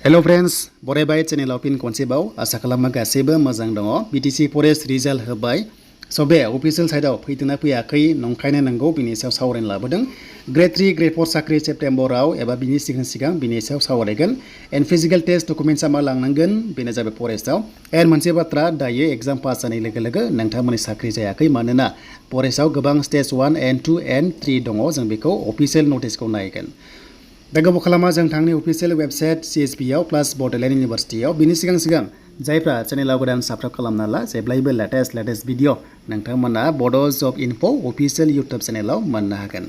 Hello friends, बरायबाय चेनेलाव फिन खनसेबाव आसा खालामो गासैबो मोजां दङ। BTC फरेस्ट रिजाल्ट होबाय। स' बे अफिसियेल साइडआव फैदोंना फैयाखै नंखायनो नंगौ बिनि सायाव सावरायनो लाबोदों। Gr-3 Gr-4 साख्रि सेप्तेम्बराव एबा बिनि सिगां बिनि सायाव सावरायगोन। एन्ड फिजिकेल टेस्ट डकुमेन्ट्सआ मा लांनांगोन बेनो जाबाय फरेस्टआव। एन्ड मोनसे बाथ्रा दायो एग्जाम पास जानाय लोगो लोगो नोंथांमोननि साख्रि जायाखै मानोना फरेस्टआव गोबां स्टेज 1 and 2 and 3 दङ। जों बेखौ अफिसियेल नटिसखौ नायगोन। दा गोबाव खालामा जों थांनि अफिसियेल वेबसाइट CSPआव प्लास बड'लेण्ड इउनिभारसिटियाव बिनि सिगां जायफ्रा चेनेलाव गोदान साबस्क्राइब खालामना ला जेब्लायबो लेटेस्ट भिडिअ नोंथांमोना बड' जब इनफो अफिसियेल इउटुब चेनेलाव मोननो हागोन।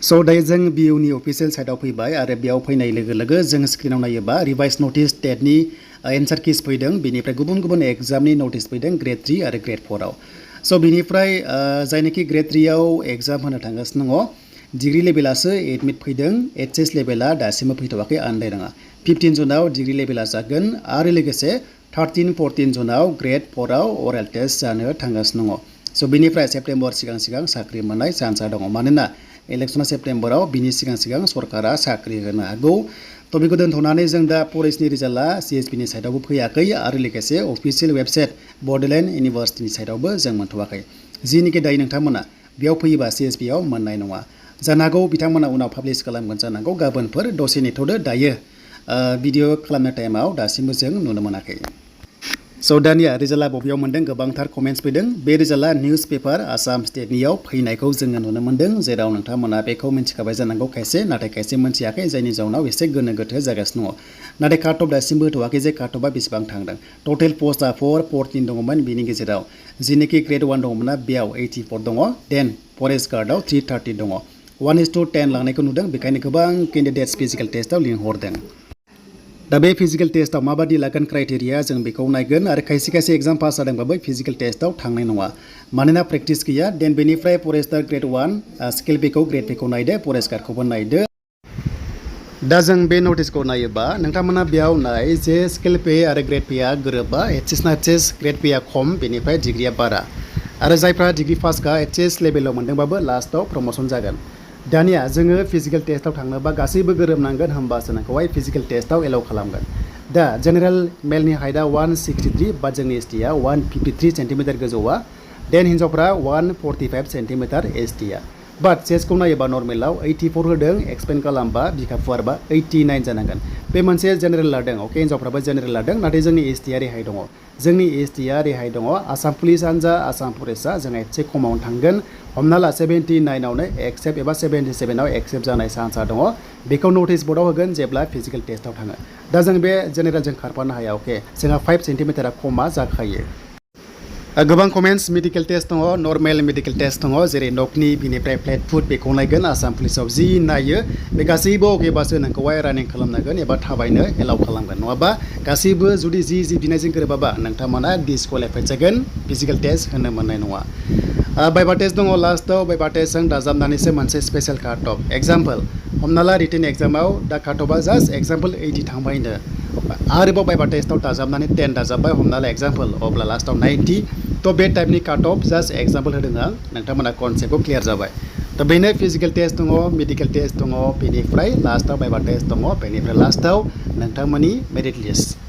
स' दायो जों BUनि अफिसियेल साइटआव फैबाय आरो बेयाव फैनाय लोगो लोगो जों स्क्रिनाव नायोबा रिभाइस नटिस टेटनि एन्सार किस फैदों बेनिफ्राय गुबुन एग्जामनि नटिस फैदों Gr-3 आरो Gr-4आव। स' बिनिफ्राय जायनोखि Gr-3आव एग्जाम होनो थांगासिनो दङ डिग्री लेभेलासो एडमिट फैदों HS लेभेला दासिमबो फैथ'वाखै आन्दायनाङा 15 जुनाव डिग्री लेभेला जागोन आरो लोगोसे 13-14 जुनाव Gr-4आव अरेल टेस्ट जानो थांगासिनो दङ। स' बिनिफ्राय सेप्तेम्बर सिगां साख्रि मोननाय चान्सआ दङ मानोना इलेक्सना सेप्तेम्बराव बिनि सिगां सरकारा साख्रि होनो हागौ। थ' बेखौ दोनथ'नानै जों दा फरेस्टनि रिजाल्टआ CSPनि साइडआवबो फैयाखै आरो लोगोसे अफिसियेल वेबसाइट बड'लेण्ड इउनिभारसिटिनि साइडआवबो जों मोनथ'वाखै। जिनिखि दायो नोंथांमोना बेयाव फैयोबा CSPआव मोननाय नङा। जानो हागौ बिथांमोना उनाव पाब्लिश खालामगोन जानांगौ गाबोनफोर दसे नेथ'दो दायो भिडिअ खालामनाय टाइमाव दासिमबो जों नुनो मोनाखै। स' दानिया रिजाल्टआ बबेयाव मोन्दों गोबांथार कमेन्ट्स फैदों। बे रिजाल्टआ निउस पेपार आसाम स्टेटनियाव फैनायखौ जोङो नुनो मोन्दों जेराव नोंथांमोना बेखौ मिन्थिखाबाय जानांगौ खायसे नाथाय खायसे मिन्थियाखै जायनि जाउनाव एसे गोनो गोथो जागासिनो दङ। नाथाय काट अफ दासिमबो होथ'वाखै जे काट अफआ बेसेबां थांदों। टटेल पस्टआ 414 दङमोन बिनि गेजेराव जिनिखि ग्रेड 1 दङमोनना बेयाव 84 दङ देन फरेस्ट गार्डआव 330 दङ। 1:10 लांनायखौ नुदों बेखायनो गोबां केन्डिडेट्स फिजिकेल टेस्टआव लिंहरदों। दा बे फिजिकेल टेस्टआव माबादि लागोन क्राइटेरिया जों बेखौ नायगोन आरो खायसे एग्जाम पास जादोंबाबो फिजिकेल टेस्टआव थांनाय नङा मानोना प्रेक्टिस गैया। देन बेनिफ्राय फरेस्टार ग्रेड 1 स्किल पेखौ ग्रेड पेखौ नायदो फरेस्ट गार्डखौबो नायदो। दा जों बे नटिसखौ नायोबा नोंथांमोना बेयाव नाय जे स्किल पे आरो ग्रेड पेआ गोरोबा HS ग्रेड पेआ खम बेनिफ्राय डिग्रिया बारा आरो जायफ्रा डिग्री पासखा HS लेभेलाव मोनदोंबाबो लास्टआव प्रमोसन जागोन। दानिया जोङो फिजिकेल टेस्टआव थांनोबा गासैबो गोरोबनांगोन होमबासो नोंखौहाय फिजिकेल टेस्टआव एलाउ खालामगोन। दा जेनेरेल मेलनि हाइटआ 163 बाट जोंनि STआ 153 सेन्टिमिटार गोजौआ देन हिन्जावफ्रा 145 सेन्टिमिटार STआ बाट चेस्टखौ नायोबा नर्मेलाव 84 होदों एक्सपेन्ड खालामबा बिखा फुवारबा 89 जानांगोन। बे मोनसे जेनेरेल लादों अके हिन्जावफ्राबो जेनेरेल लादों नाथाय जोंनि STआ रेहाय दङ। जोंनि STआ रेहाय दङ। आसाम पुलिस हान्जा आसाम फरेस्टआ जोंहा एसे खमावनो थांगोन हमना ला 79आवनो एक्सेप्ट एबा 77आव एक्सेप्ट जानाय चान्सआ दङ। बेखौ नटिस बर्डआव होगोन जेब्ला फिजिकेल टेस्टआव थाङो। दा जों बे जेनेरेलजों खारफानो हाया अके जोंहा 5 सेन्टिमिटारा खमा जाखायो। गोबां कमेन्ट्स मेडिकेल टेस्ट दङ नर्मेल मेडिकेल टेस्ट दङ जेरै नकनि बिनिफ्राय फ्लेट फुट बेखौ नायगोन आसाम पुलिसाव जि नायो बे गासैबो अकेबासो नोंखौहाय रानिं खालामनांगोन एबा थाबायनो एलाउ खालामगोन नङाबा गासैबो जुदि जि बिनायजों गोरोबाबा नोंथांमोना डिसक्वालिफाइड जागोन फिजिकेल टेस्ट होनो मोननाय नङा। भाइभा टेस्ट दङ लास्टआव भाइभा टेस्टजों दाजाबनानैसो मोनसे स्पेशेल काट अफ एग्जाम्पल हमना ला रिटेन एग्जामाव दा काट अफआ जास्ट एग्जाम्पल 80 थांबायनो आरोबाव भाइभा टेस्टआव दाजाबनानै 10 दाजाबबाय हमना ला एग्जाम्पल अब्ला लास्टआव 90 थ' बे टाइपनि काट अफ जास्ट एग्जाम्पल होदों आं नोंथांमोना कनसेप्टखौ क्लियार जाबाय। थ' बेनो फिजिकेल टेस्ट दङ मेडिकेल टेस्ट दङ बेनिफ्राय लास्टआव भाइभा टेस्ट दङ बेनिफ्राय लास्टआव नोंथांमोननि मेरिट लिस्ट।